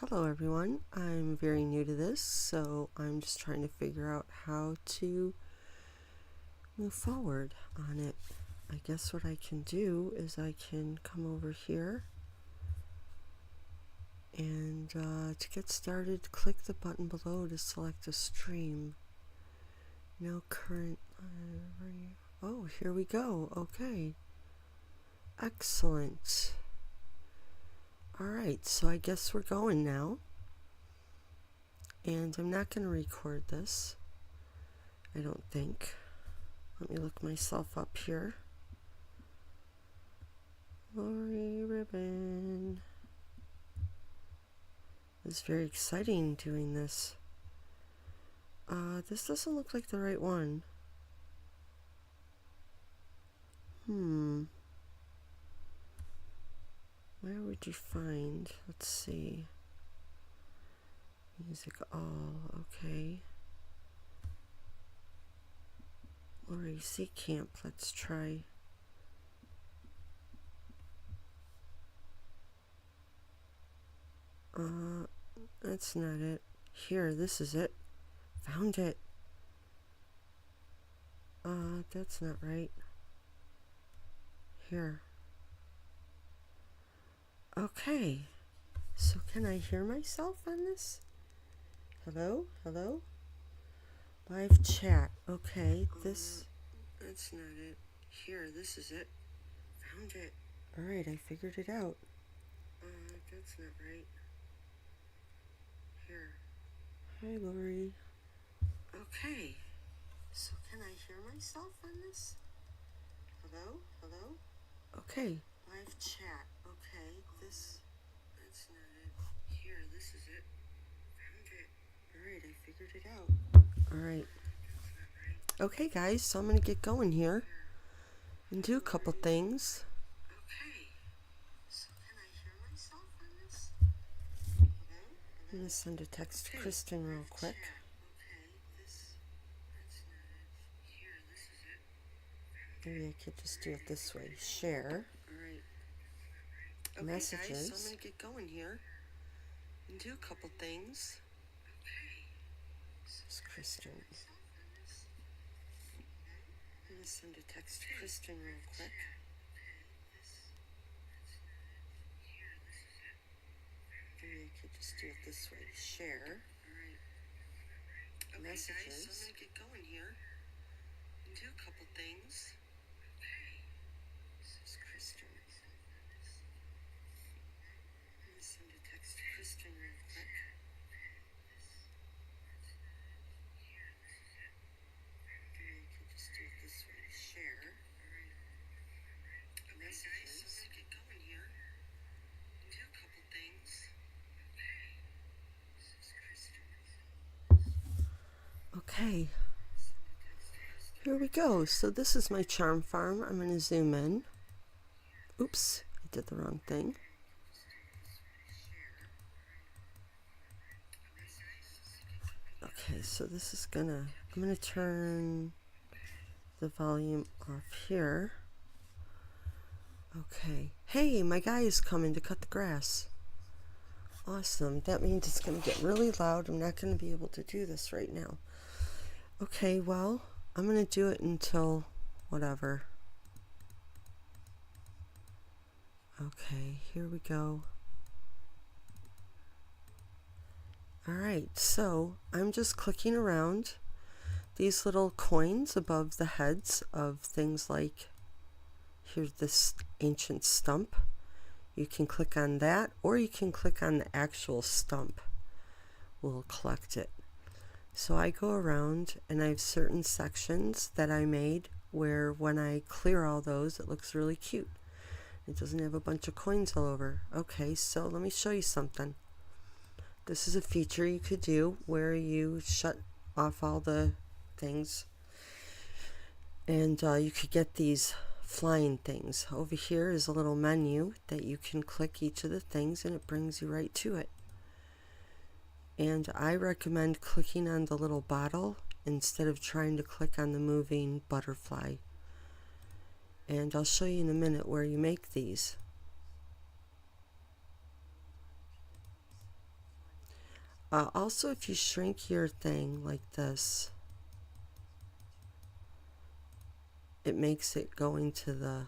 Hello everyone, I'm very new to this, so I'm just trying to figure out how to move forward on it. I guess what I can do is I can come over here and to get started, click the button below to select a stream. No current, oh, here we go. Okay, excellent. Alright, so I guess we're going now. And I'm not going to record this, I don't think. Let me look myself up here. Lori Ribbon. It's very exciting doing this. This doesn't look like the right one. Where would you find? Let's see. Music all, okay. Lori C Camp, let's try. That's not it. Here, this is it. Found it. That's not right. Here. Okay. So can I hear myself on this? Hello? Hello? Live chat. Okay, this... That's not it. Here, this is it. Found it. Alright, I figured it out. That's not right. Here. Hi, Lori. Okay. So can I hear myself on this? Hello? Hello? Okay. Live chat. Okay, this... That's not it. Here, this is it. Found it. Alright, I figured it out. Alright. Okay, guys, so I'm going to get going here and do a couple things. Okay. So can I hear myself on this? I'm going to send a text to Kristen real quick. Maybe I could just do it this way. Share. Alright. Okay, messages. Guys, so I'm going to get going here and do a couple things. This is Kristen. I'm going to send a text to Kristen real quick. Maybe I could just do it this way. Share. Alright. Messages. Okay, guys, so I'm going to get going here and do a couple things. This is Kristen. I'm going to send a text to Kristen real quick. Maybe I could just do it this way. Share. Alright. Messages. So I'm going to get going here and do a couple things. This is Kristen. Okay. Here we go. So this is my charm farm. I'm going to zoom in. Oops, I did the wrong thing. Okay, so this is I'm gonna turn the volume off here. Okay. Hey, my guy is coming to cut the grass. Awesome. That means it's gonna get really loud. I'm not gonna be able to do this right now. Okay, well, I'm going to do it until whatever. Okay, here we go. Alright, so I'm just clicking around these little coins above the heads of things like, here's this ancient stump. You can click on that, or you can click on the actual stump. We'll collect it. So I go around and I have certain sections that I made where when I clear all those, it looks really cute. It doesn't have a bunch of coins all over. Okay, so let me show you something. This is a feature you could do where you shut off all the things and you could get these flying things. Over here is a little menu that you can click each of the things and it brings you right to it. And I recommend clicking on the little bottle instead of trying to click on the moving butterfly. And I'll show you in a minute where you make these. Also, if you shrink your thing like this, it makes it going to the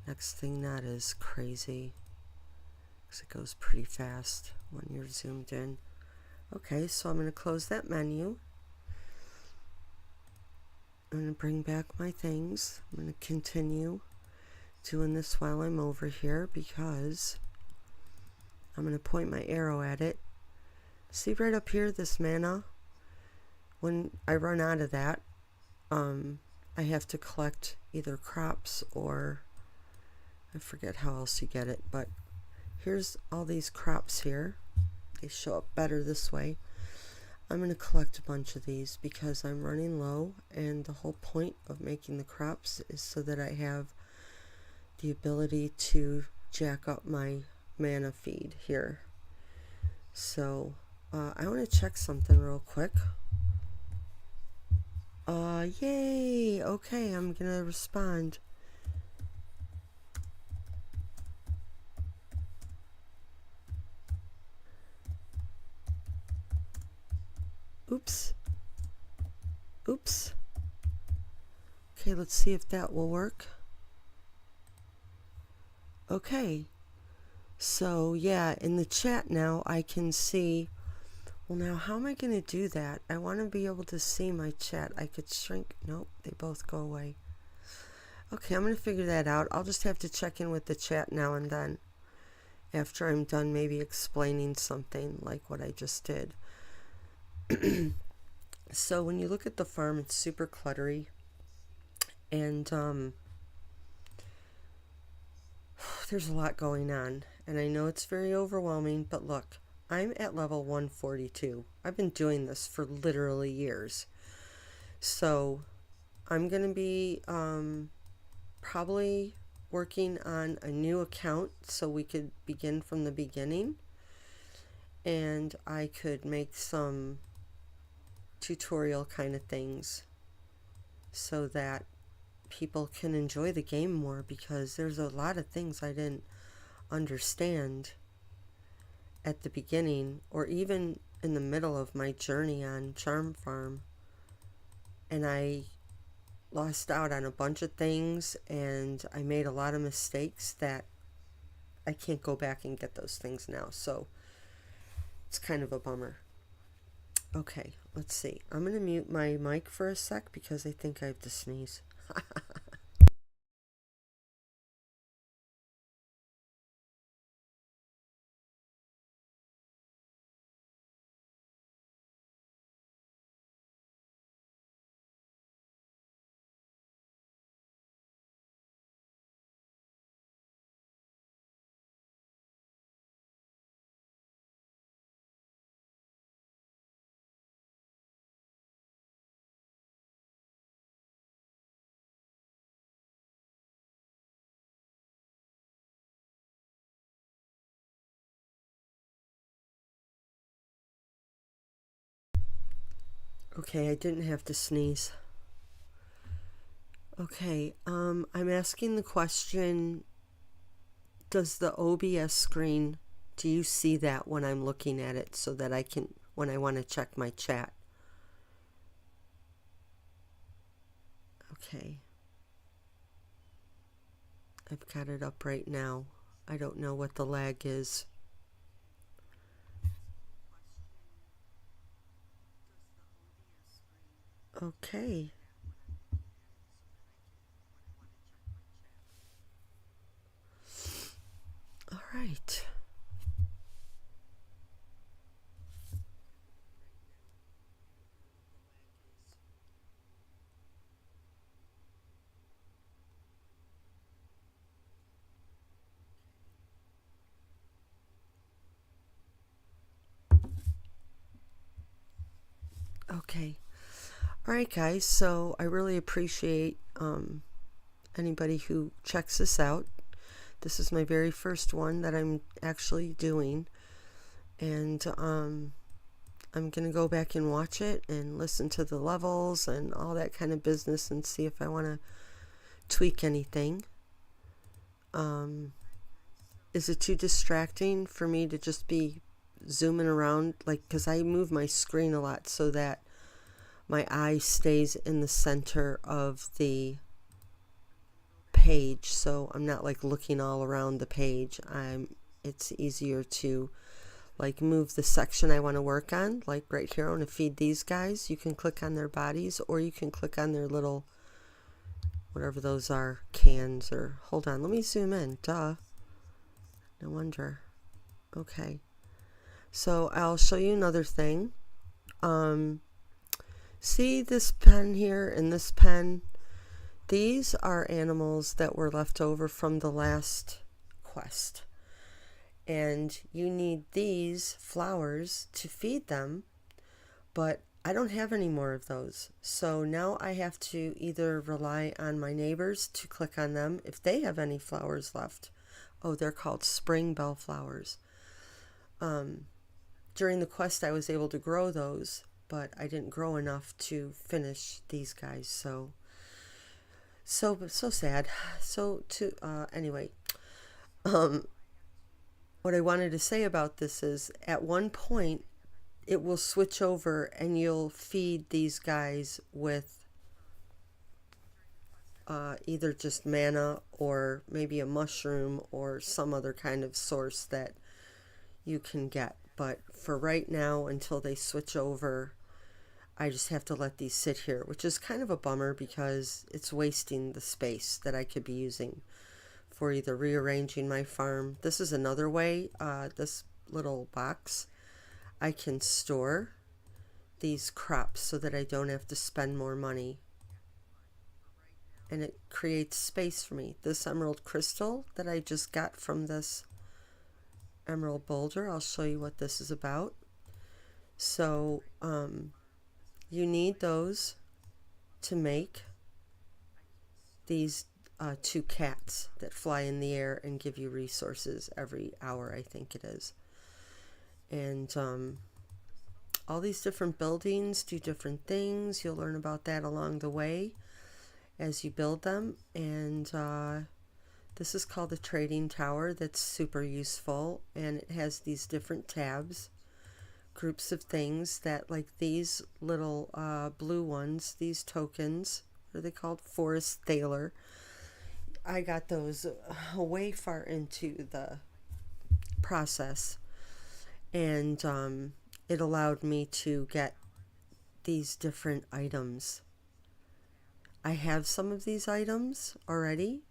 next thing not as crazy, because it goes pretty fast when you're zoomed in. Okay, so I'm going to close that menu. I'm going to bring back my things. I'm going to continue doing this while I'm over here, because I'm going to point my arrow at it. See right up here, this mana? When I run out of that, I have to collect either crops or I forget how else you get it, but here's all these crops here. They show up better this way. I'm going to collect a bunch of these because I'm running low, and the whole point of making the crops is so that I have the ability to jack up my mana feed here. So I want to check something real quick. Yay! Okay, I'm gonna respond. Oops. Oops. Okay, let's see if that will work. Okay. So, yeah, in the chat now I can see. Well, now how am I going to do that? I want to be able to see my chat. I could shrink. Nope, they both go away. Okay, I'm going to figure that out. I'll just have to check in with the chat now and then after I'm done maybe explaining something like what I just did. So when you look at the farm, it's super cluttery, and there's a lot going on, and I know it's very overwhelming, but look, I'm at level 142. I've been doing this for literally years. So I'm going to be probably working on a new account so we could begin from the beginning, and I could make some tutorial kind of things so that people can enjoy the game more, because there's a lot of things I didn't understand at the beginning or even in the middle of my journey on Charm Farm, and I lost out on a bunch of things and I made a lot of mistakes that I can't go back and get those things now, so it's kind of a bummer. Okay, let's see. I'm going to mute my mic for a sec because I think I have to sneeze. Okay, I didn't have to sneeze. Okay, I'm asking the question, does the OBS screen, do you see that when I'm looking at it so that I can, when I want to check my chat? Okay. I've got it up right now. I don't know what the lag is. Okay. All right. Okay. All right, guys. So I really appreciate anybody who checks this out. This is my very first one that I'm actually doing, and I'm gonna go back and watch it and listen to the levels and all that kind of business and see if I want to tweak anything. Is it too distracting for me to just be zooming around, like, because I move my screen a lot so that my eye stays in the center of the page, so I'm not like looking all around the page. It's easier to like move the section I want to work on. Like right here, I want to feed these guys. You can click on their bodies, or you can click on their little, whatever those are, cans, or hold on, let me zoom in. Duh. No wonder. Okay. So I'll show you another thing. See this pen here and this pen? These are animals that were left over from the last quest. And you need these flowers to feed them, but I don't have any more of those. So now I have to either rely on my neighbors to click on them if they have any flowers left. Oh, they're called spring bellflowers. During the quest I was able to grow those, but I didn't grow enough to finish these guys, so sad. Anyway, what I wanted to say about this is at one point it will switch over and you'll feed these guys with either just mana or maybe a mushroom or some other kind of source that you can get. But for right now, until they switch over, I just have to let these sit here, which is kind of a bummer because it's wasting the space that I could be using for either rearranging my farm. This is another way, this little box, I can store these crops so that I don't have to spend more money. And it creates space for me. This emerald crystal that I just got from this emerald boulder, I'll show you what this is about. So, you need those to make these 2 cats that fly in the air and give you resources every hour, I think it is. And all these different buildings do different things. You'll learn about that along the way as you build them. And this is called the Trading Tower. That's super useful, and it has these different tabs, groups of things that, like these little blue ones, these tokens, what are they called? Forest Thaler. I got those way far into the process, and it allowed me to get these different items. I have some of these items already.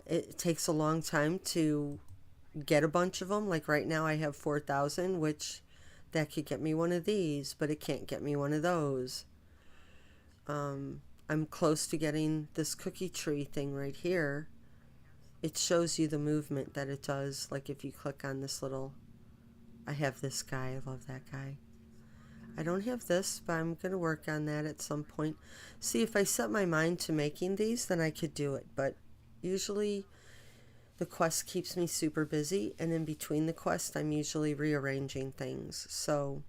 It takes a long time to get a bunch of them. Like right now I have 4,000, which that could get me one of these, but it can't get me one of those. I'm close to getting this cookie tree thing right here. It shows you the movement that it does. Like if you click on this little, I have this guy, I love that guy. I don't have this, but I'm going to work on that at some point. See, if I set my mind to making these, then I could do it. But usually the quest keeps me super busy, and in between the quest, I'm usually rearranging things. So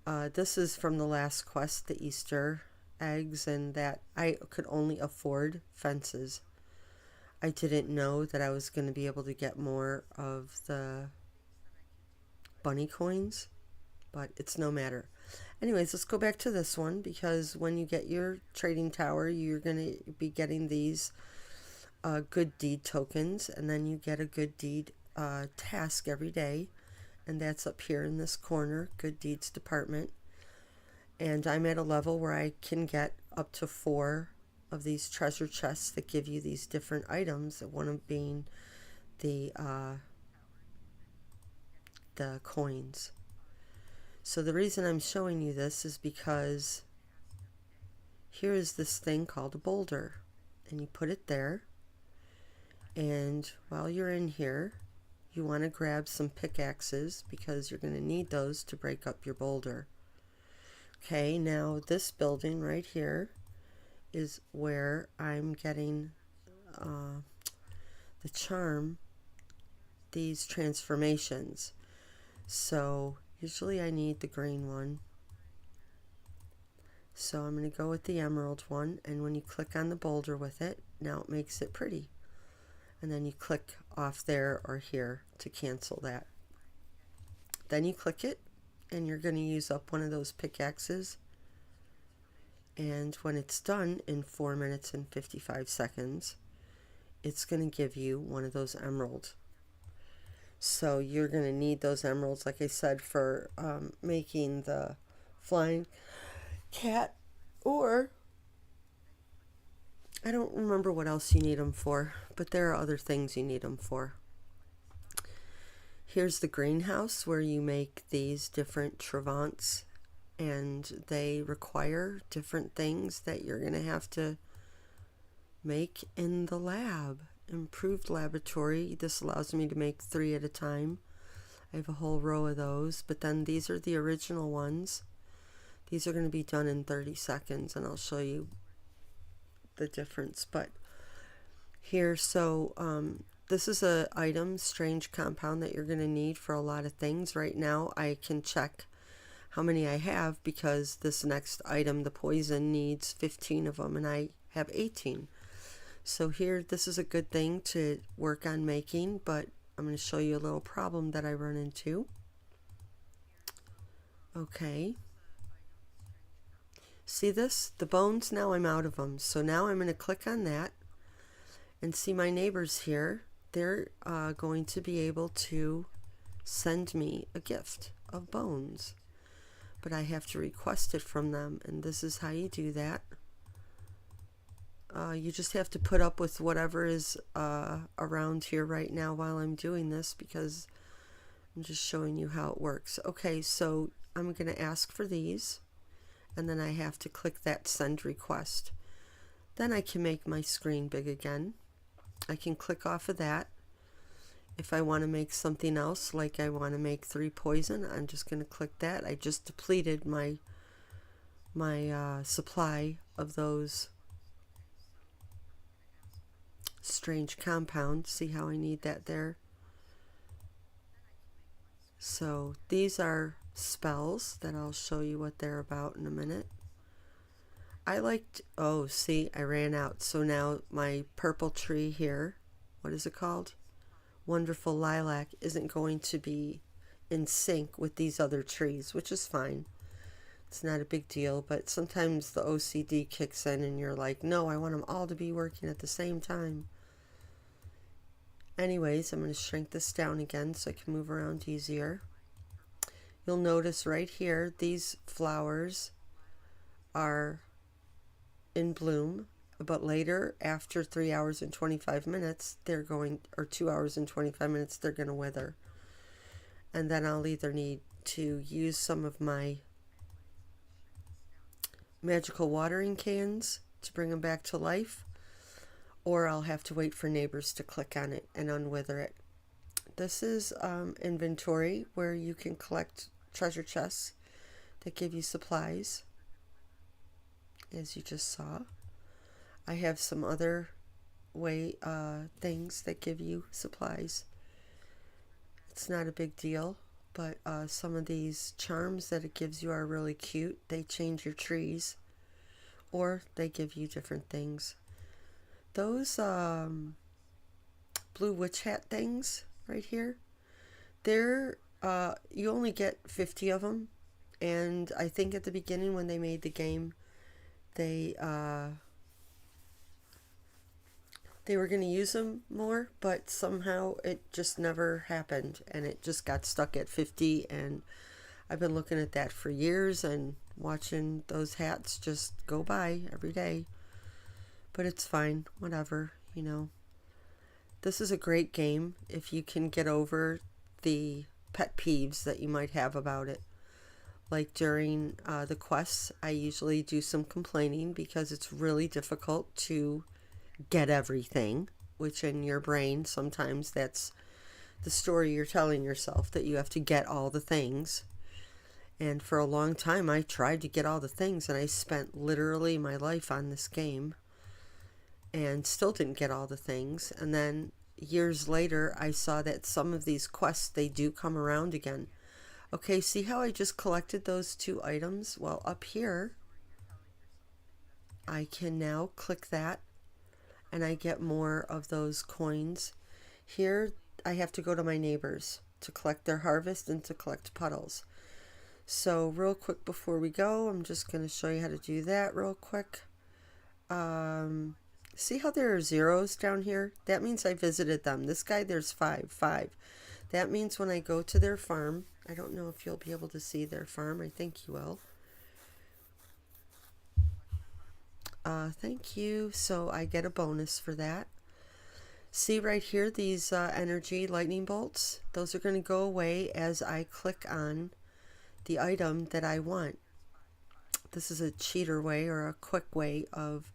this is from the last quest, the Easter eggs, and that I could only afford fences. I didn't know that I was going to be able to get more of the bunny coins, but it's no matter. Anyways, let's go back to this one, because when you get your trading tower, you're going to be getting these good deed tokens, and then you get a good deed task every day, and that's up here in this corner, good deeds department. And I'm at a level where I can get up to 4 of these treasure chests that give you these different items, one of being the coins. So the reason I'm showing you this is because here is this thing called a boulder, and you put it there, and while you're in here you want to grab some pickaxes because you're going to need those to break up your boulder. Okay, now this building right here is where I'm getting the charm, these transformations. So usually I need the green one. So I'm going to go with the emerald one, and when you click on the boulder with it, now it makes it pretty. And then you click off there or here to cancel that. Then you click it, and you're going to use up one of those pickaxes. And when it's done in 4 minutes and 55 seconds, it's going to give you one of those emeralds. So you're going to need those emeralds, like I said, for making the flying cat, or I don't remember what else you need them for, but there are other things you need them for. Here's the greenhouse where you make these different trevants, and they require different things that you're going to have to make in the lab. Improved laboratory. This allows me to make 3 at a time. I have a whole row of those, but then these are the original ones. These are going to be done in 30 seconds, and I'll show you the difference. But here, so this is a item, strange compound, that you're going to need for a lot of things. Right now I can check how many I have because this next item, the poison, needs 15 of them, and I have 18. So here, this is a good thing to work on making, but I'm going to show you a little problem that I run into. Okay. See this? The bones, now I'm out of them. So now I'm going to click on that and see my neighbors here. They're going to be able to send me a gift of bones, but I have to request it from them, and this is how you do that. You just have to put up with whatever is around here right now while I'm doing this, because I'm just showing you how it works. Okay, so I'm going to ask for these, and then I have to click that send request. Then I can make my screen big again. I can click off of that. If I want to make something else, like I want to make 3 poison, I'm just going to click that. I just depleted my supply of those strange compound. See how I need that there? So these are spells that I'll show you what they're about in a minute. I liked, oh, see, I ran out. So now my purple tree here, what is it called? Wonderful Lilac, isn't going to be in sync with these other trees, which is fine. It's not a big deal, but sometimes the OCD kicks in and you're like, no, I want them all to be working at the same time. Anyways, I'm going to shrink this down again so I can move around easier. You'll notice right here, these flowers are in bloom, but later, after 3 hours and 25 minutes, they're going, or 2 hours and 25 minutes, they're going to wither. And then I'll either need to use some of my magical watering cans to bring them back to life, or I'll have to wait for neighbors to click on it and unwither it. This is inventory, where you can collect treasure chests that give you supplies, as you just saw. I have some other things that give you supplies. It's not a big deal, but some of these charms that it gives you are really cute. They change your trees, or they give you different things. Those blue witch hat things right here, they're you only get 50 of them, and I think at the beginning when they made the game, they were going to use them more, but somehow it just never happened, and it just got stuck at 50, and I've been looking at that for years and watching those hats just go by every day. But it's fine, whatever, you know. This is a great game if you can get over the pet peeves that you might have about it. Like during the quests, I usually do some complaining because it's really difficult to get everything, which in your brain, sometimes that's the story you're telling yourself, that you have to get all the things. And for a long time, I tried to get all the things, and I spent literally my life on this game and still didn't get all the things. And then years later, I saw that some of these quests, they do come around again. Okay, see how I just collected those 2 items? Well, up here, I can now click that, and I get more of those coins. Here I have to go to my neighbors to collect their harvest and to collect puddles. So real quick before we go, I'm just going to show you how to do that real quick. See how there are zeros down here? That means I visited them. This guy, there's 5. That means when I go to their farm, I don't know if you'll be able to see their farm. I think you will. Thank you. So I get a bonus for that. See right here, these energy lightning bolts? Those are going to go away as I click on the item that I want. This is a cheater way or a quick way of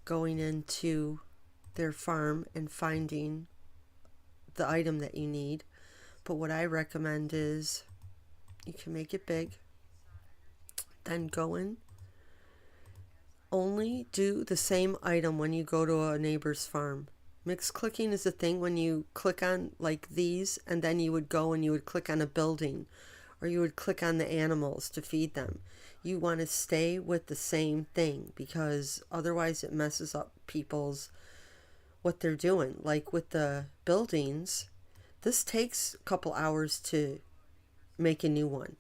going into their farm and finding the item that you need. But what I recommend is you can make it big, then go in. Only do the same item when you go to a neighbor's farm. Mixed clicking is a thing when you click on like these, and then you would go and you would click on a building, or you would click on the animals to feed them. You want to stay with the same thing because otherwise it messes up people's what they're doing. Like with the buildings, this takes a couple hours to make a new one.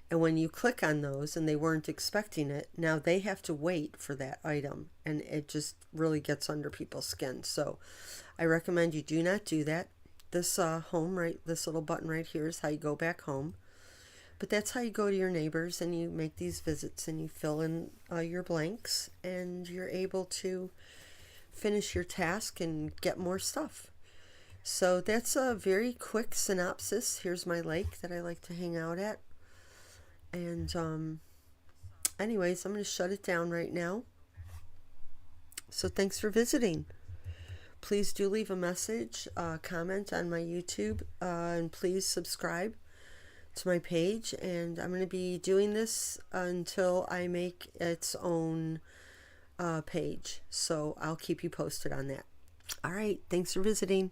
And when you click on those and they weren't expecting it, now they have to wait for that item, and it just really gets under people's skin. So I recommend you do not do that. This home, right, this little button right here is how you go back home. But that's how you go to your neighbors and you make these visits and you fill in your blanks, and you're able to finish your task and get more stuff. So that's a very quick synopsis. Here's my lake that I like to hang out at. And anyways, I'm going to shut it down right now. So thanks for visiting. Please do leave a message, comment on my YouTube, and please subscribe to my page. And I'm going to be doing this until I make its own page. So I'll keep you posted on that. All right. Thanks for visiting.